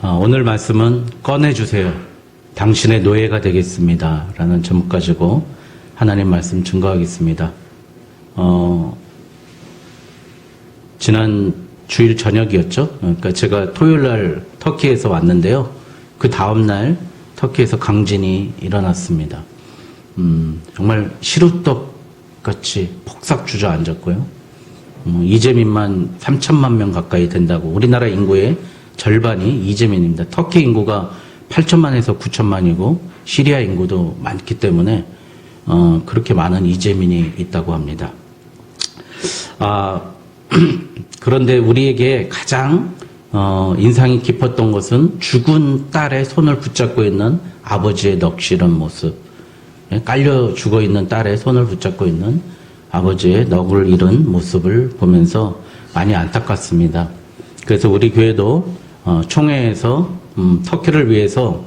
오늘 말씀은 꺼내주세요. 당신의 노예가 되겠습니다. 라는 제목 가지고 하나님 말씀 증거하겠습니다. 지난 주일 저녁이었죠. 그러니까 제가 토요일 날 터키에서 왔는데요. 그 다음날 터키에서 강진이 일어났습니다. 정말 시루떡 같이 폭삭 주저앉았고요. 이재민만 3천만 명 가까이 된다고. 우리나라 인구의 절반이 이재민입니다. 터키 인구가 8천만에서 9천만이고 시리아 인구도 많기 때문에 그렇게 많은 이재민이 있다고 합니다. 그런데 우리에게 가장 인상이 깊었던 것은 죽은 딸의 손을 붙잡고 있는 아버지의 넋이른 모습. 깔려 죽어있는 딸의 손을 붙잡고 있는 아버지의 넋을 잃은 모습을 보면서 많이 안타깝습니다. 그래서 우리 교회도 총회에서 터키를 위해서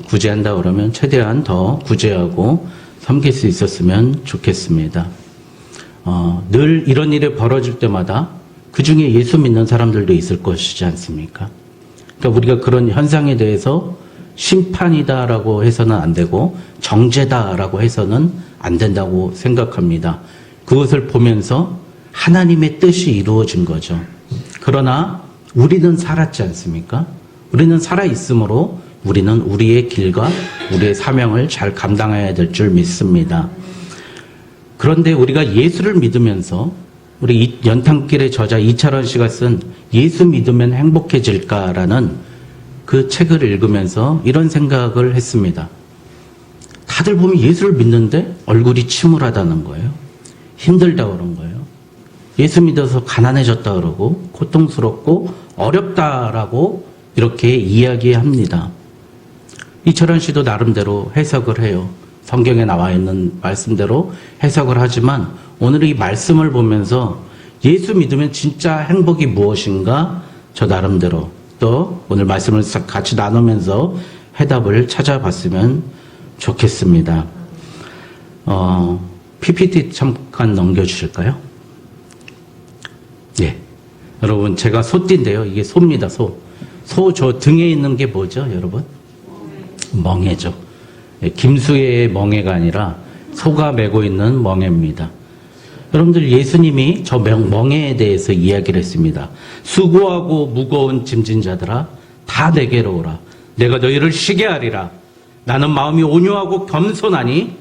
구제한다 그러면 최대한 더 구제하고 섬길 수 있었으면 좋겠습니다. 늘 이런 일이 벌어질 때마다 그 중에 예수 믿는 사람들도 있을 것이지 않습니까? 그러니까 우리가 그런 현상에 대해서 심판이다라고 해서는 안 되고 정죄다라고 해서는 안 된다고 생각합니다. 그것을 보면서 하나님의 뜻이 이루어진 거죠. 그러나 우리는 살았지 않습니까? 우리는 살아있으므로 우리는 우리의 길과 우리의 사명을 잘 감당해야 될 줄 믿습니다. 그런데 우리가 예수를 믿으면서 우리 연탄길의 저자 이철원 씨가 쓴 예수 믿으면 행복해질까라는 그 책을 읽으면서 이런 생각을 했습니다. 다들 보면 예수를 믿는데 얼굴이 침울하다는 거예요. 힘들다 그런 거예요. 예수 믿어서 가난해졌다 그러고 고통스럽고 어렵다라고 이렇게 이야기합니다. 이철원 씨도 나름대로 해석을 해요. 성경에 나와 있는 말씀대로 해석을 하지만 오늘 이 말씀을 보면서 예수 믿으면 진짜 행복이 무엇인가 저 나름대로 또 오늘 말씀을 같이 나누면서 해답을 찾아봤으면 좋겠습니다. PPT 잠깐 넘겨주실까요? 예. 여러분, 제가 소띠인데요. 이게 소입니다, 소. 소 저 등에 있는 게 뭐죠, 여러분? 멍에죠. 예, 김수혜의 멍에가 아니라 소가 메고 있는 멍에입니다. 여러분들 예수님이 저 멍에에 대해서 이야기를 했습니다. 수고하고 무거운 짐진 자들아 다 내게로 오라. 내가 너희를 쉬게 하리라. 나는 마음이 온유하고 겸손하니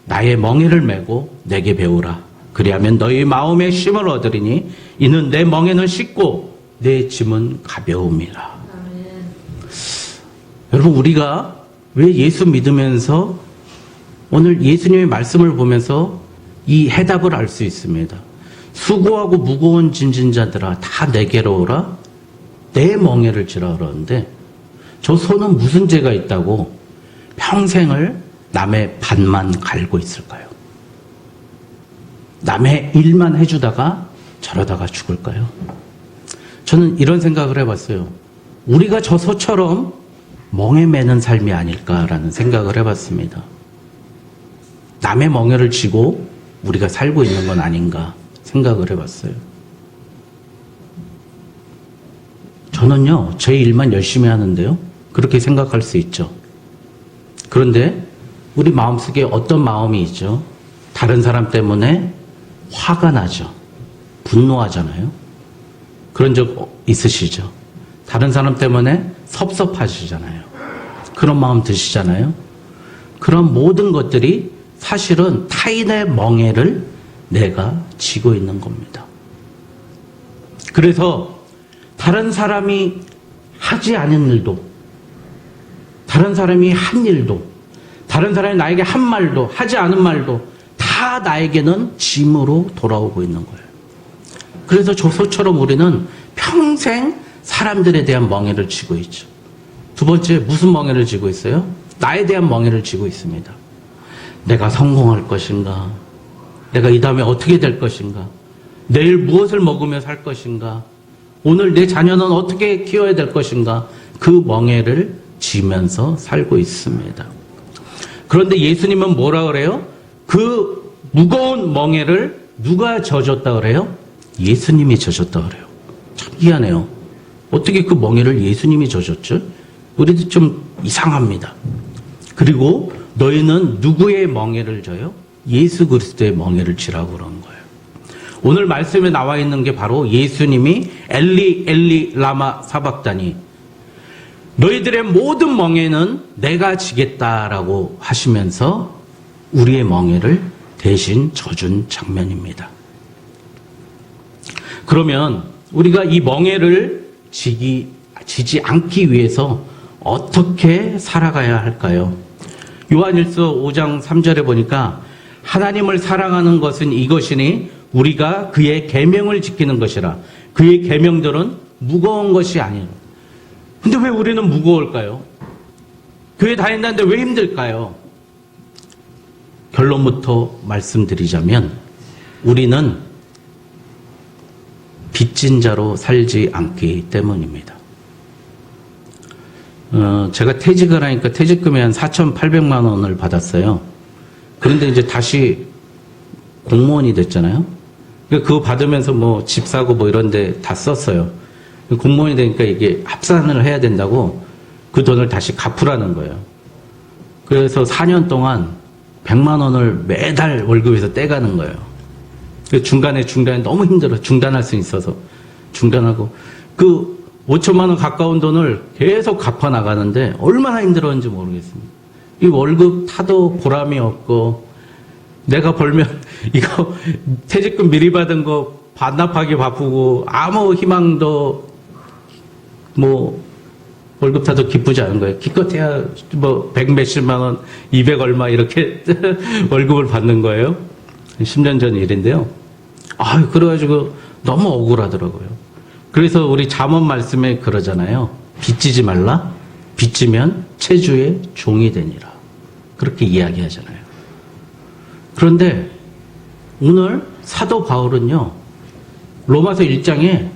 나의 멍에를 메고 내게 배우라. 그리하면 너희 마음에 쉼을 얻으리니 이는 내 멍에는 쉽고 내 짐은 가벼움이라. 여러분 우리가 왜 예수 믿으면서 오늘 예수님의 말씀을 보면서 이 해답을 알 수 있습니다. 수고하고 무거운 짐진 자들아 다 내게로 오라. 내 멍에를 지라 그러는데 저 소는 무슨 죄가 있다고 평생을 남의 밭만 갈고 있을까요? 남의 일만 해주다가 저러다가 죽을까요? 저는 이런 생각을 해봤어요. 우리가 저 소처럼 멍에 매는 삶이 아닐까라는 생각을 해봤습니다. 남의 멍에를 쥐고 우리가 살고 있는 건 아닌가 생각을 해봤어요. 저는요, 제 일만 열심히 하는데요. 그렇게 생각할 수 있죠. 그런데 우리 마음속에 어떤 마음이 있죠? 다른 사람 때문에 화가 나죠. 분노하잖아요. 그런 적 있으시죠? 다른 사람 때문에 섭섭하시잖아요. 그런 마음 드시잖아요. 그런 모든 것들이 사실은 타인의 멍에를 내가 지고 있는 겁니다. 그래서 다른 사람이 하지 않은 일도, 다른 사람이 한 일도, 다른 사람이 나에게 한 말도, 하지 않은 말도 다 나에게는 짐으로 돌아오고 있는 거예요. 그래서 저 소처럼 우리는 평생 사람들에 대한 멍에를 지고 있죠. 두 번째, 무슨 멍에를 지고 있어요? 나에 대한 멍에를 지고 있습니다. 내가 성공할 것인가? 내가 이 다음에 어떻게 될 것인가? 내일 무엇을 먹으며 살 것인가? 오늘 내 자녀는 어떻게 키워야 될 것인가? 그 멍에를 지면서 살고 있습니다. 그런데 예수님은 뭐라 그래요? 그 무거운 멍에를 누가 져줬다 그래요? 예수님이 져줬다 그래요. 참 희한해요. 어떻게 그 멍에를 예수님이 져줬죠? 우리도 좀 이상합니다. 그리고 너희는 누구의 멍에를 져요? 예수 그리스도의 멍에를 지라고 그러는 거예요. 오늘 말씀에 나와 있는 게 바로 예수님이 엘리 엘리 라마 사박다니, 너희들의 모든 멍에는 내가 지겠다라고 하시면서 우리의 멍에를 대신 져준 장면입니다. 그러면 우리가 이 멍에를 지지 않기 위해서 어떻게 살아가야 할까요? 요한일서 5장 3절에 보니까 하나님을 사랑하는 것은 이것이니 우리가 그의 계명을 지키는 것이라. 그의 계명들은 무거운 것이 아니라. 근데 왜 우리는 무거울까요? 교회 다닌다는데 왜 힘들까요? 결론부터 말씀드리자면 우리는 빚진 자로 살지 않기 때문입니다. 제가 퇴직을 하니까 퇴직금이 한 4,800만 원을 받았어요. 그런데 이제 다시 공무원이 됐잖아요. 그거 받으면서 뭐 집 사고 뭐 이런 데 다 썼어요. 공무원이 되니까 이게 합산을 해야 된다고 그 돈을 다시 갚으라는 거예요. 그래서 4년 동안 100만 원을 매달 월급에서 떼가는 거예요. 중간에 너무 힘들어. 중단할 수 있어서 중단하고 그 5천만 원 가까운 돈을 계속 갚아 나가는데 얼마나 힘들었는지 모르겠습니다. 이 월급 타도 보람이 없고, 내가 벌면 이거 퇴직금 미리 받은 거 반납하기 바쁘고 아무 희망도, 뭐 월급 타도 기쁘지 않은 거예요. 기껏해야 뭐 100 몇십만 원, 200 얼마 이렇게 월급을 받는 거예요. 10년 전 일인데요. 그래가지고 너무 억울하더라고요. 그래서 우리 잠언 말씀에 그러잖아요. 빚지지 말라. 빚지면 체주의 종이 되니라. 그렇게 이야기하잖아요. 그런데 오늘 사도 바울은요, 로마서 1장에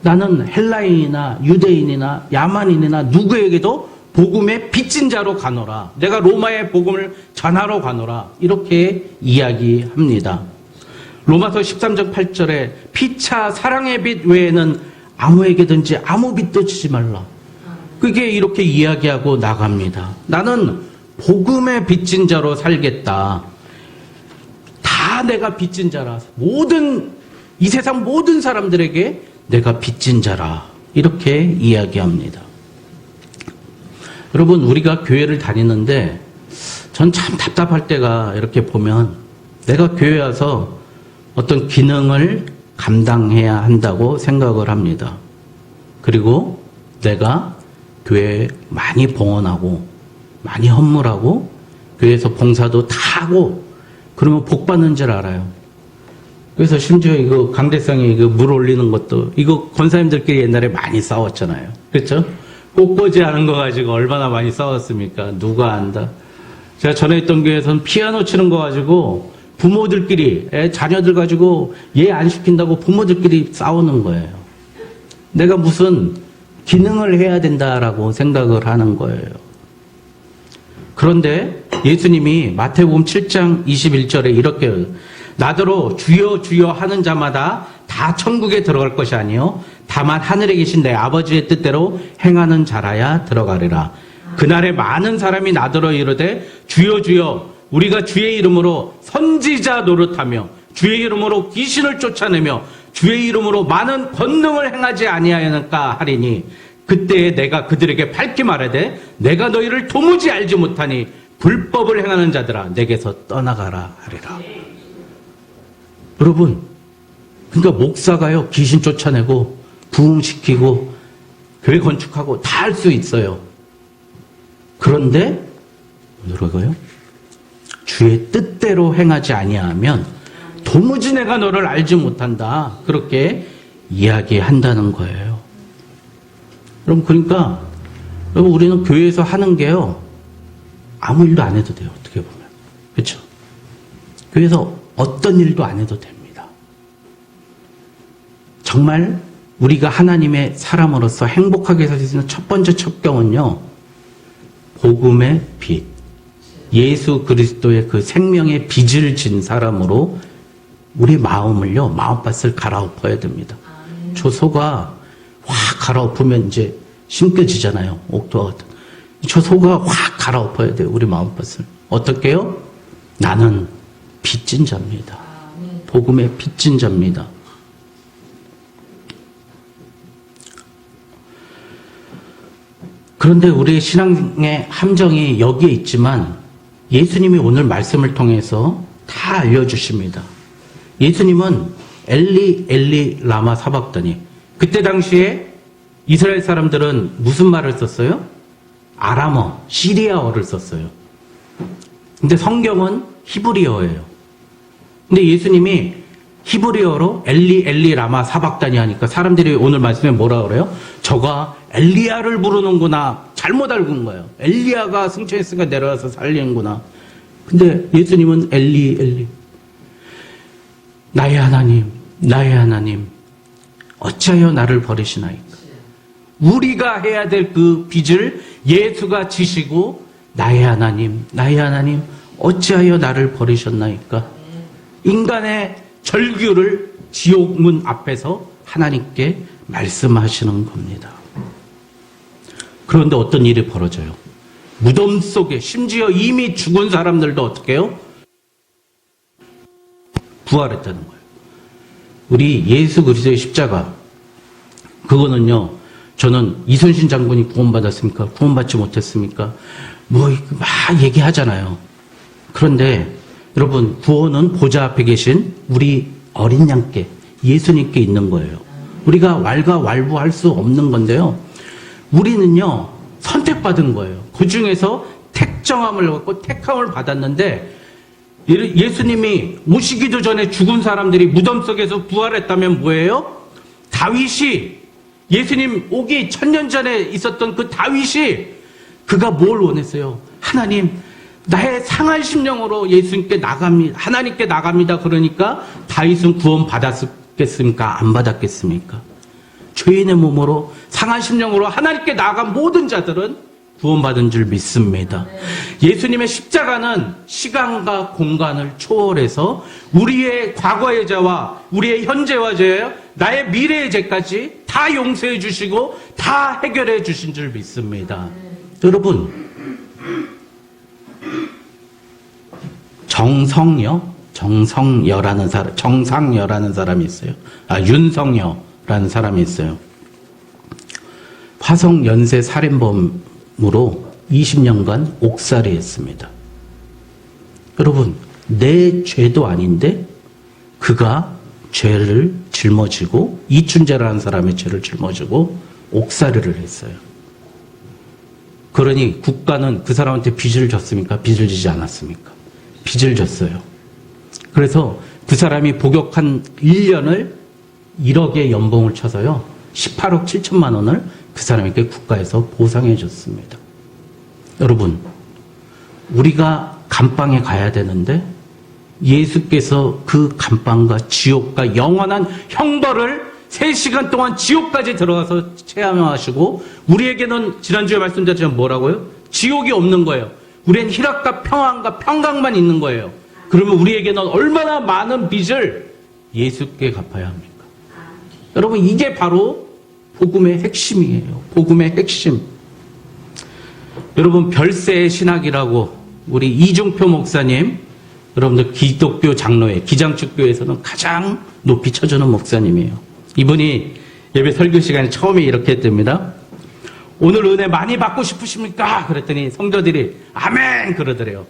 나는 헬라인이나 유대인이나 야만인이나 누구에게도 복음의 빚진 자로 가노라. 내가 로마의 복음을 전하러 가노라. 이렇게 이야기합니다. 로마서 13장 8절에 피차 사랑의 빚 외에는 아무에게든지 아무 빚도 지지 말라. 그게 이렇게 이야기하고 나갑니다. 나는 복음의 빚진 자로 살겠다. 다 내가 빚진 자라. 이 세상 모든 사람들에게 내가 빚진 자라. 이렇게 이야기합니다. 여러분, 우리가 교회를 다니는데 전 참 답답할 때가 이렇게 보면, 내가 교회 와서 어떤 기능을 감당해야 한다고 생각을 합니다. 그리고 내가 교회에 많이 봉헌하고 많이 헌물하고 교회에서 봉사도 다 하고 그러면 복 받는 줄 알아요. 그래서 심지어 이거 강대상에 이거 물 올리는 것도 이거 권사님들끼리 옛날에 많이 싸웠잖아요. 그렇죠? 꽃꽂이 하는 거 가지고 얼마나 많이 싸웠습니까? 누가 안다. 제가 전에 있던 교회에서는 피아노 치는 거 가지고 부모들끼리, 자녀들 가지고 얘 안 시킨다고 부모들끼리 싸우는 거예요. 내가 무슨 기능을 해야 된다라고 생각을 하는 거예요. 그런데 예수님이 마태복음 7장 21절에 이렇게, 나더러 주여 주여 하는 자마다 다 천국에 들어갈 것이 아니요 다만 하늘에 계신 내 아버지의 뜻대로 행하는 자라야 들어가리라. 그날에 많은 사람이 나더러 이르되 주여 주여 우리가 주의 이름으로 선지자 노릇하며 주의 이름으로 귀신을 쫓아내며 주의 이름으로 많은 권능을 행하지 아니하였는가 하리니, 그때에 내가 그들에게 밝히 말하되 내가 너희를 도무지 알지 못하니 불법을 행하는 자들아 내게서 떠나가라 하리라. 여러분, 그러니까 목사가요 귀신 쫓아내고 부흥시키고 교회 건축하고 다 할 수 있어요. 그런데 뭐라고요? 주의 뜻대로 행하지 아니하면 도무지 내가 너를 알지 못한다. 그렇게 이야기한다는 거예요. 여러분, 그러니까 여러분, 우리는 교회에서 하는 게요 아무 일도 안 해도 돼요. 어떻게 보면. 그렇죠? 교회에서 어떤 일도 안 해도 됩니다. 정말 우리가 하나님의 사람으로서 행복하게 살 수 있는 첫 번째 첩경은요, 복음의 빛, 예수 그리스도의 그 생명의 빚을 진 사람으로 우리 마음을요, 마음밭을 갈아엎어야 됩니다. 저 소가 확 갈아엎으면 이제 심겨지잖아요. 옥토와 같은. 저 소가 확 갈아엎어야 돼요. 우리 마음밭을. 어떻게 해요? 나는 빚진 자입니다. 복음의 빚진 자입니다. 그런데 우리의 신앙의 함정이 여기에 있지만 예수님이 오늘 말씀을 통해서 다 알려주십니다. 예수님은 엘리 엘리 라마 사박다니. 그때 당시에 이스라엘 사람들은 무슨 말을 썼어요? 아람어, 시리아어를 썼어요. 근데 성경은 히브리어예요. 근데 예수님이 히브리어로 엘리 엘리 라마 사박다니 하니까 사람들이 오늘 말씀에 뭐라 그래요? 저가 엘리야를 부르는구나. 잘못 알고 온 거예요. 엘리야가 승천했으니까 내려와서 살리는구나. 근데 예수님은 엘리 엘리, 나의 하나님, 나의 하나님, 어찌하여 나를 버리시나이까. 우리가 해야 될 그 빚을 예수가 지시고, 나의 하나님, 나의 하나님, 어찌하여 나를 버리셨나이까. 인간의 절규를 지옥문 앞에서 하나님께 말씀하시는 겁니다. 그런데 어떤 일이 벌어져요? 무덤 속에 심지어 이미 죽은 사람들도 어떻게 해요? 부활했다는 거예요. 우리 예수 그리스도의 십자가, 그거는요, 저는 이순신 장군이 구원받았습니까? 구원받지 못했습니까? 뭐 막 얘기하잖아요. 그런데 여러분, 구원은 보좌 앞에 계신 우리 어린 양께, 예수님께 있는 거예요. 우리가 왈가왈부할 수 없는 건데요. 우리는요, 선택받은 거예요. 그 중에서 택정함을 받고 택함을 받았는데, 예수님이 오시기도 전에 죽은 사람들이 무덤 속에서 부활했다면 뭐예요? 다윗이, 예수님 오기 1000년 전에 있었던 그 다윗이, 그가 뭘 원했어요? 하나님, 나의 상한 심령으로 예수님께 나갑니다. 하나님께 나갑니다. 그러니까 다윗은 구원 받았겠습니까? 안 받았겠습니까? 죄인의 몸으로 상한 심령으로 하나님께 나아간 모든 자들은 구원받은 줄 믿습니다. 예수님의 십자가는 시간과 공간을 초월해서 우리의 과거의 죄와 우리의 현재와 죄, 나의 미래의 죄까지 다 용서해 주시고 다 해결해 주신 줄 믿습니다. 여러분, 정상여라는 사람이 있어요. 윤성여라는 사람이 있어요. 화성 연쇄 살인범으로 20년간 옥살이 했습니다. 여러분, 내 죄도 아닌데 그가 죄를 짊어지고, 이춘재라는 사람의 죄를 짊어지고 옥살이를 했어요. 그러니 국가는 그 사람한테 빚을 졌습니까? 빚을 지지 않았습니까? 빚을 졌어요. 그래서 그 사람이 복역한 1년을 1억의 연봉을 쳐서요, 18억 7천만 원을 그 사람에게 국가에서 보상해 줬습니다. 여러분, 우리가 감방에 가야 되는데 예수께서 그 감방과 지옥과 영원한 형벌을 3시간 동안 지옥까지 들어가서 체험하시고, 우리에게는 지난주에 말씀드렸지만 뭐라고요? 지옥이 없는 거예요. 우리는 희락과 평안과 평강만 있는 거예요. 그러면 우리에게는 얼마나 많은 빚을 예수께 갚아야 합니까? 여러분, 이게 바로 복음의 핵심이에요. 복음의 핵심. 여러분, 별세의 신학이라고 우리 이중표 목사님, 여러분들 기독교 장로회, 기장축교에서는 가장 높이 쳐주는 목사님이에요. 이분이 예배 설교 시간에 처음에 이렇게 했답니다. 오늘 은혜 많이 받고 싶으십니까? 그랬더니 성도들이 아멘 그러더래요.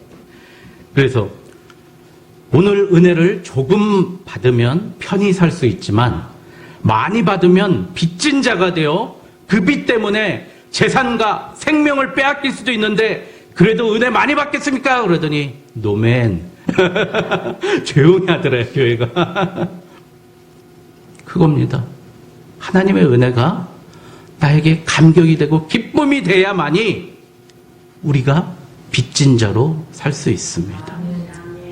그래서 오늘 은혜를 조금 받으면 편히 살 수 있지만 많이 받으면 빚진 자가 되어 그 빚 때문에 재산과 생명을 빼앗길 수도 있는데 그래도 은혜 많이 받겠습니까? 그러더니 노맨 조용히 하더래요, 교회가. 그겁니다. 하나님의 은혜가 나에게 감격이 되고 기쁨이 돼야만이 우리가 빚진 자로 살 수 있습니다.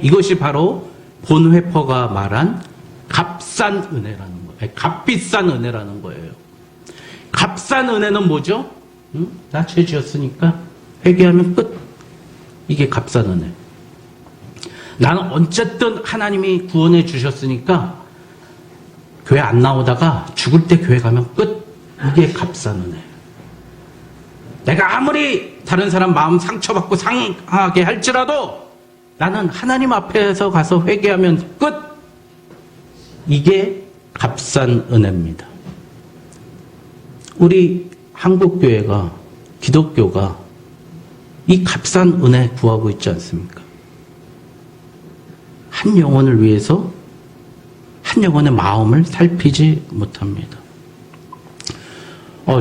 이것이 바로 본회퍼가 말한 값싼 은혜라는 거예요. 값비싼 은혜라는 거예요. 값싼 은혜는 뭐죠? 나 죄 지었으니까 회개하면 끝. 이게 값싼 은혜. 나는 어쨌든 하나님이 구원해 주셨으니까 교회 안 나오다가 죽을 때 교회 가면 끝. 이게 값싼 은혜예요. 내가 아무리 다른 사람 마음 상처받고 상하게 할지라도 나는 하나님 앞에서 가서 회개하면 끝. 이게 값싼 은혜입니다. 우리 한국교회가, 기독교가 이 값싼 은혜 구하고 있지 않습니까? 한 영혼을 위해서 한 영혼의 마음을 살피지 못합니다.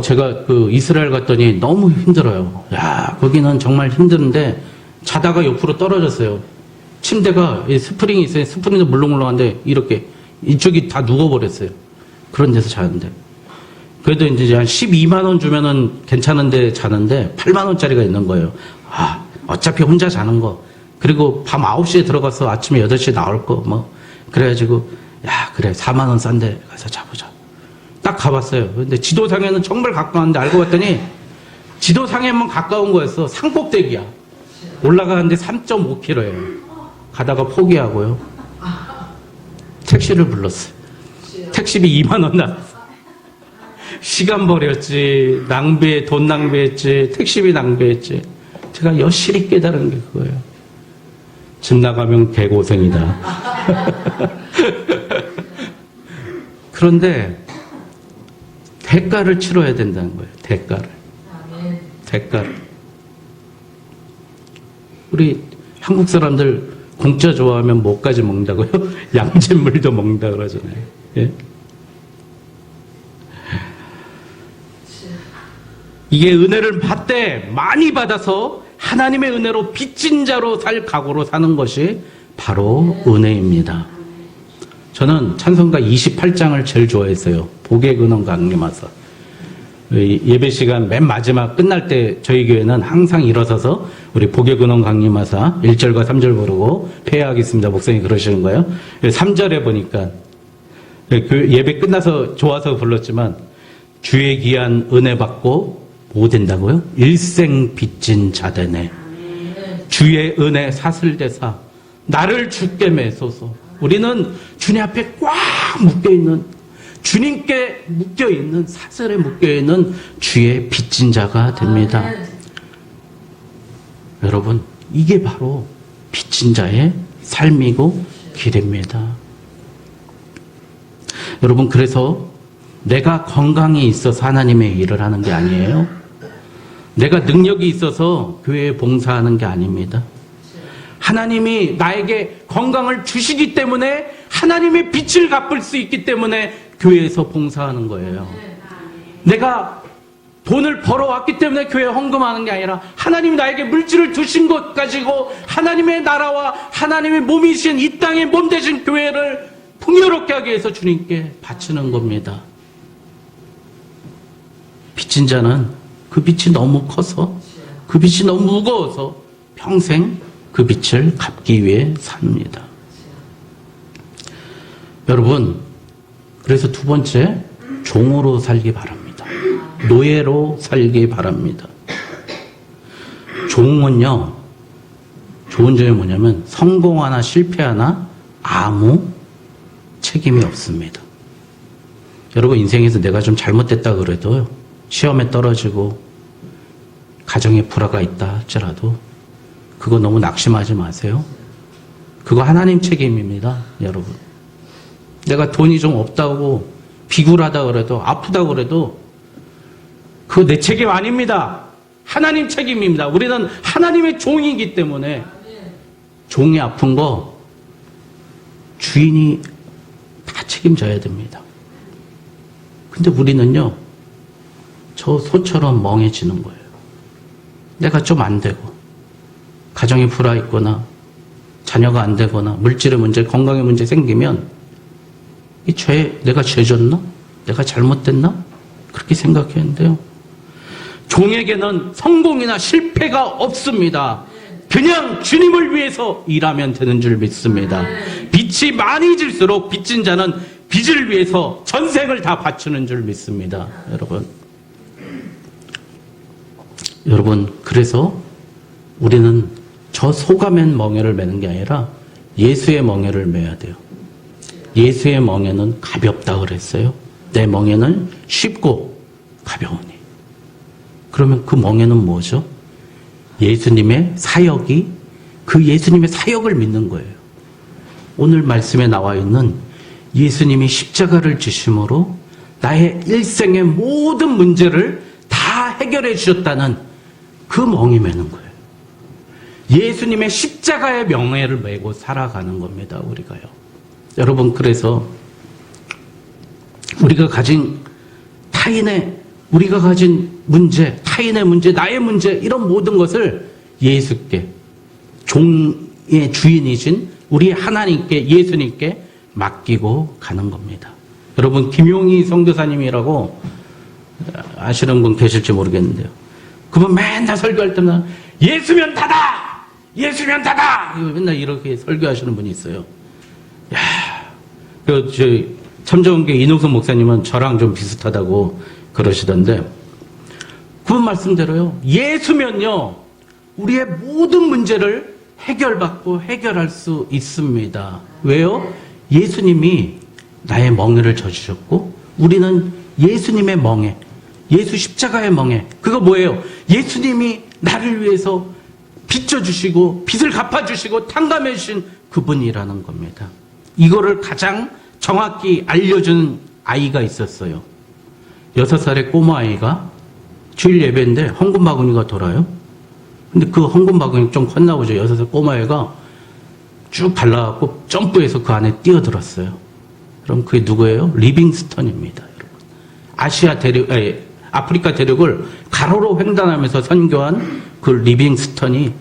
제가 이스라엘 갔더니 너무 힘들어요. 야, 거기는 정말 힘든데 자다가 옆으로 떨어졌어요. 침대가 스프링이 있어요. 스프링도 물렁물렁한데 이렇게 이쪽이 다 누워버렸어요. 그런 데서 자는데. 그래도 이제 한 12만 원 주면은 괜찮은데 자는데 8만 원짜리가 있는 거예요. 아, 어차피 혼자 자는 거. 그리고 밤 9시에 들어가서 아침에 8시에 나올 거 뭐. 그래가지고 야, 그래 4만 원 싼데 가서 자보자. 딱 가봤어요. 근데 지도상에는 정말 가까운데 알고 봤더니 지도상에만 가까운 거였어. 산꼭대기야. 올라가는데 3.5km예요. 가다가 포기하고요. 택시를 불렀어요. 택시비 2만 원 나왔어. 시간 버렸지, 돈 낭비했지, 택시비 낭비했지. 제가 여실히 깨달은 게 그거예요. 집 나가면 개고생이다. 그런데 대가를 치러야 된다는 거예요. 대가를. 우리 한국 사람들 공짜 좋아하면 뭐까지 먹는다고요? 양잿물도 먹는다 그러잖아요. 예? 이게 은혜를 받되 많이 받아서 하나님의 은혜로 빚진 자로 살 각오로 사는 것이 바로 은혜입니다. 저는 찬송가 28장을 제일 좋아했어요. 복의 근원 강림하사. 예배 시간 맨 마지막 끝날 때 저희 교회는 항상 일어서서 우리 복의 근원 강림하사 1절과 3절 부르고 폐하하겠습니다. 목사님이 그러시는 거예요. 3절에 보니까 예배 끝나서 좋아서 불렀지만 주의 귀한 은혜 받고 뭐 된다고요? 일생 빚진 자 되네. 주의 은혜 사슬대사 나를 주께 매소서. 우리는 주님 앞에 꽉 묶여있는, 주님께 묶여있는, 사슬에 묶여있는 주의 빚진 자가 됩니다. 여러분, 이게 바로 빚진 자의 삶이고 길입니다. 여러분, 그래서 내가 건강이 있어서 하나님의 일을 하는 게 아니에요. 내가 능력이 있어서 교회에 봉사하는 게 아닙니다. 하나님이 나에게 건강을 주시기 때문에 하나님의 빚을 갚을 수 있기 때문에 교회에서 봉사하는 거예요. 내가 돈을 벌어왔기 때문에 교회에 헌금하는 게 아니라 하나님이 나에게 물질을 주신 것 가지고 하나님의 나라와 하나님의 몸이신 이 땅의 몸 되신 교회를 풍요롭게 하기 위해서 주님께 바치는 겁니다. 빚진 자는 그 빚이 너무 커서, 그 빚이 너무 무거워서 평생 그 빚을 갚기 위해 삽니다. 여러분, 그래서 두 번째, 종으로 살기 바랍니다. 노예로 살기 바랍니다. 종은요, 좋은 점이 뭐냐면 성공하나 실패하나 아무 책임이 없습니다. 여러분, 인생에서 내가 좀 잘못됐다 그래도 시험에 떨어지고 가정에 불화가 있다 할지라도 그거 너무 낙심하지 마세요. 그거 하나님 책임입니다, 여러분. 내가 돈이 좀 없다고 비굴하다 그래도 아프다 그래도 그거 내 책임 아닙니다. 하나님 책임입니다. 우리는 하나님의 종이기 때문에 종이 아픈 거 주인이 다 책임져야 됩니다. 근데 우리는요, 저 소처럼 멍해지는 거예요. 내가 좀 안 되고 가정에 불화 있거나 자녀가 안 되거나 물질의 문제, 건강의 문제 생기면 내가 죄졌나? 내가 잘못됐나? 그렇게 생각했는데요. 종에게는 성공이나 실패가 없습니다. 그냥 주님을 위해서 일하면 되는 줄 믿습니다. 빚이 많이 질수록 빚진 자는 빚을 위해서 전생을 다 바치는 줄 믿습니다. 여러분, 그래서 우리는 저 소가맨 멍에를 매는 게 아니라 예수의 멍에를 매야 돼요. 예수의 멍에는 가볍다 그랬어요. 내 멍에는 쉽고 가벼우니. 그러면 그 멍에는 뭐죠? 예수님의 사역이, 그 예수님의 사역을 믿는 거예요. 오늘 말씀에 나와 있는 예수님이 십자가를 지심으로 나의 일생의 모든 문제를 다 해결해 주셨다는 그 멍이 매는 거예요. 예수님의 십자가의 명예를 메고 살아가는 겁니다, 우리가요. 여러분, 그래서 우리가 가진 문제, 타인의 문제, 나의 문제, 이런 모든 것을 예수께, 종의 주인이신 우리 하나님께, 예수님께 맡기고 가는 겁니다. 여러분, 김용희 선교사님이라고 아시는 분 계실지 모르겠는데요. 그분 맨날 설교할 때마다 예수면 다다! 예수면 다다! 맨날 이렇게 설교하시는 분이 있어요. 야, 참정원교 이노선 목사님은 저랑 좀 비슷하다고 그러시던데, 그분 말씀대로요, 예수면요, 우리의 모든 문제를 해결할 수 있습니다. 왜요? 예수님이 나의 멍에를 져주셨고, 우리는 예수님의 멍에, 예수 십자가의 멍에, 그거 뭐예요? 예수님이 나를 위해서 빚져주시고, 빚을 갚아주시고, 탕감해주신 그분이라는 겁니다. 이거를 가장 정확히 알려준 아이가 있었어요. 6살의 꼬마아이가 주일 예배인데 헌금 바구니가 돌아요. 근데 그 헌금 바구니 좀 컸나 보죠. 6살 꼬마아이가 쭉 발라갖고 점프해서 그 안에 뛰어들었어요. 그럼 그게 누구예요? 리빙스턴입니다, 여러분. 아프리카 대륙을 가로로 횡단하면서 선교한 그 리빙스턴이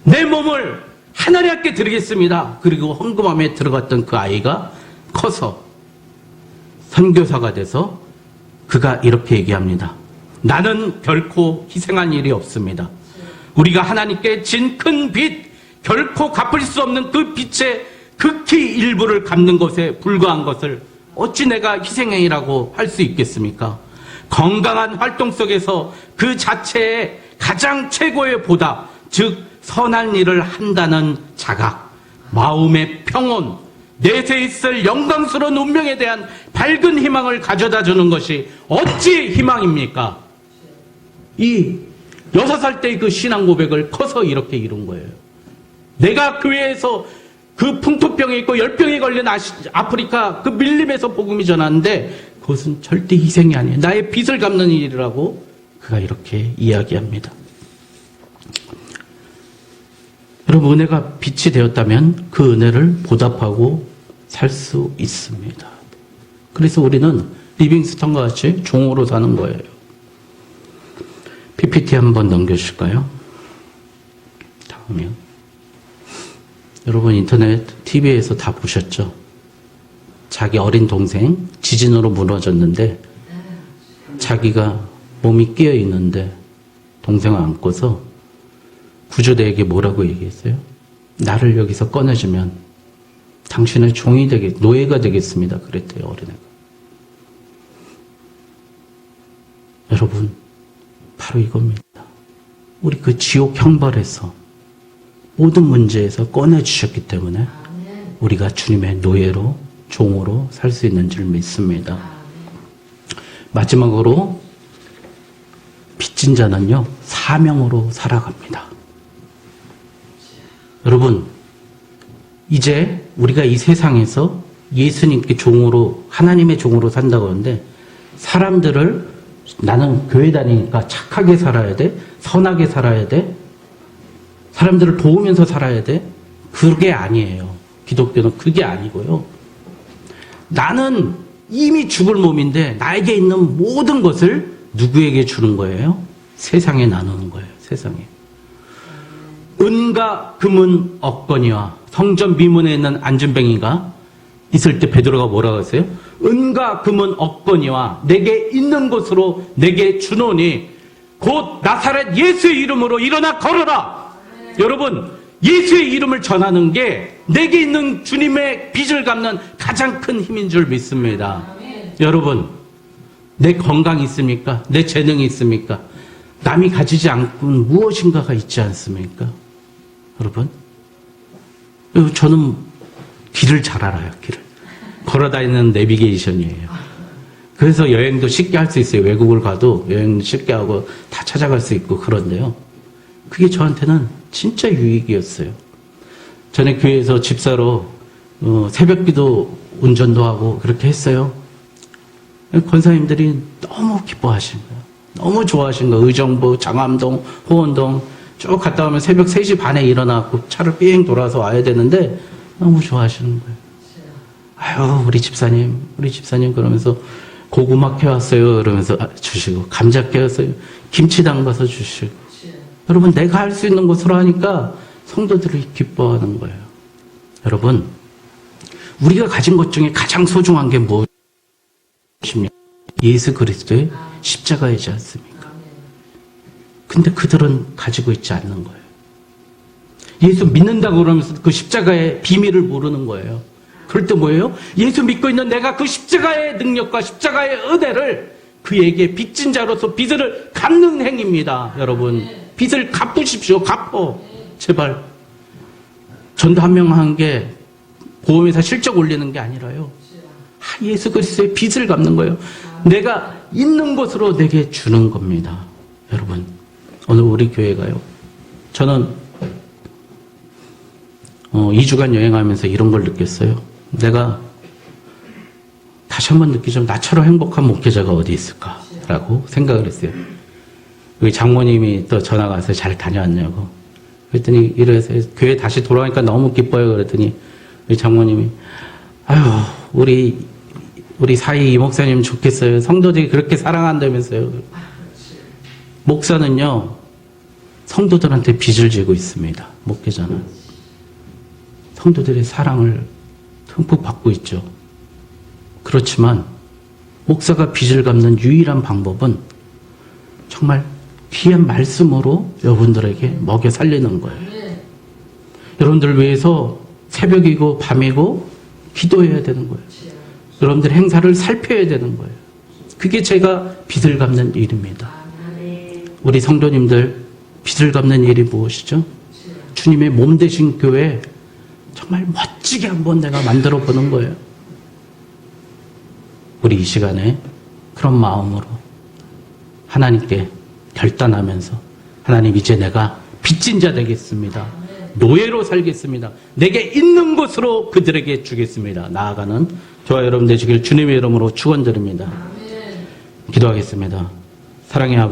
내 몸을 하나님께 드리겠습니다. 그리고 헌금함에 들어갔던 그 아이가 커서 선교사가 돼서 그가 이렇게 얘기합니다. 나는 결코 희생한 일이 없습니다. 우리가 하나님께 진 큰 빚, 결코 갚을 수 없는 그 빚의 극히 일부를 갚는 것에 불과한 것을 어찌 내가 희생행위라고 할 수 있겠습니까? 건강한 활동 속에서 그 자체의 가장 최고의 보답, 즉 선한 일을 한다는 자각, 마음의 평온, 내세에 있을 영광스러운 운명에 대한 밝은 희망을 가져다 주는 것이 어찌 희망입니까? 이 6살 때의 그 신앙 고백을 커서 이렇게 이룬 거예요. 내가 교회에서 그 풍토병에 있고 열병에 걸린 아프리카 그 밀림에서 복음이 전하는데 그것은 절대 희생이 아니에요. 나의 빚을 갚는 일이라고 그가 이렇게 이야기합니다. 여러분, 은혜가 빛이 되었다면 그 은혜를 보답하고 살 수 있습니다. 그래서 우리는 리빙스턴과 같이 종으로 사는 거예요. PPT 한번 넘겨주실까요? 다음이요. 여러분, 인터넷, TV에서 다 보셨죠? 자기 어린 동생 지진으로 무너졌는데 자기가 몸이 끼어 있는데 동생을 안고서 구조대에게 뭐라고 얘기했어요? 나를 여기서 꺼내주면 당신의 노예가 되겠습니다. 그랬대요, 어린애가. 여러분, 바로 이겁니다. 우리 그 지옥 형벌에서 모든 문제에서 꺼내주셨기 때문에 우리가 주님의 노예로, 종으로 살 수 있는 줄 믿습니다. 마지막으로 빚진 자는요, 사명으로 살아갑니다. 여러분, 이제 우리가 이 세상에서 예수님께 종으로, 하나님의 종으로 산다고 하는데, 사람들을 나는 교회 다니니까 착하게 살아야 돼, 선하게 살아야 돼, 사람들을 도우면서 살아야 돼. 그게 아니에요. 기독교는 그게 아니고요. 나는 이미 죽을 몸인데 나에게 있는 모든 것을 누구에게 주는 거예요? 세상에 나누는 거예요. 세상에. 은과 금은 없거니와, 성전 미문에 있는 안진뱅이가 있을 때 베드로가 뭐라고 했어요? 은과 금은 없거니와 내게 있는 것으로 내게 주노니 곧 나사렛 예수의 이름으로 일어나 걸어라. 여러분, 예수의 이름을 전하는 게 내게 있는 주님의 빚을 갚는 가장 큰 힘인 줄 믿습니다. 여러분, 내 건강이 있습니까? 내 재능이 있습니까? 남이 가지지 않고는 무엇인가가 있지 않습니까? 여러분, 저는 길을 잘 알아요. 길을 걸어다니는 내비게이션이에요. 그래서 여행도 쉽게 할 수 있어요. 외국을 가도 여행도 쉽게 하고 다 찾아갈 수 있고 그런데요. 그게 저한테는 진짜 유익이었어요. 전에 교회에서 집사로 새벽기도 운전도 하고 그렇게 했어요. 권사님들이 너무 기뻐하신 거예요. 너무 좋아하신 거예요. 의정부, 장암동, 호원동 쭉 갔다 오면 새벽 3시 반에 일어나고 차를 삥 돌아서 와야 되는데 너무 좋아하시는 거예요. 아유, 우리 집사님 그러면서 고구마 캐왔어요. 그러면서 주시고, 감자 캐왔어요. 김치 담가서 주시고. 여러분, 내가 할 수 있는 것으로 하니까 성도들이 기뻐하는 거예요. 여러분, 우리가 가진 것 중에 가장 소중한 게 무엇입니까? 예수 그리스도의 십자가이지 않습니까? 근데 그들은 가지고 있지 않는 거예요. 예수 믿는다고 그러면서 그 십자가의 비밀을 모르는 거예요. 그럴 때 뭐예요? 예수 믿고 있는 내가 그 십자가의 능력과 십자가의 은혜를 그에게 빚진 자로서 빚을 갚는 행위입니다. 여러분, 빚을 갚으십시오. 갚어. 제발. 전도 한 명 한 게 보험회사 실적 올리는 게 아니라요. 예수 그리스도의 빚을 갚는 거예요. 내가 있는 것으로 내게 주는 겁니다. 여러분, 오늘 우리 교회가요. 저는 2주간 여행하면서 이런 걸 느꼈어요. 내가 다시 한번 느끼자면 나처럼 행복한 목회자가 어디 있을까라고 생각을 했어요. 우리 장모님이 또 전화가 와서 잘 다녀왔냐고. 그랬더니 이래서 교회 다시 돌아오니까 너무 기뻐요. 그랬더니 우리 장모님이 아유 우리 사이 이 목사님 좋겠어요. 성도들이 그렇게 사랑한다면서요. 목사는요 성도들한테 빚을 지고 있습니다. 목회자는 성도들의 사랑을 듬뿍 받고 있죠. 그렇지만 목사가 빚을 갚는 유일한 방법은 정말 귀한 말씀으로 여러분들에게 먹여 살리는 거예요. 여러분들 위해서 새벽이고 밤이고 기도해야 되는 거예요. 여러분들 행사를 살펴야 되는 거예요. 그게 제가 빚을 갚는 일입니다. 우리 성도님들 빚을 갚는 일이 무엇이죠? 주님의 몸 되신 교회 정말 멋지게 한번 내가 만들어 보는 거예요. 우리 이 시간에 그런 마음으로 하나님께 결단하면서 하나님 이제 내가 빚진 자 되겠습니다. 노예로 살겠습니다. 내게 있는 것으로 그들에게 주겠습니다. 나아가는 저와 여러분 되시길 주님의 이름으로 축원드립니다. 기도하겠습니다. 사랑의 아버지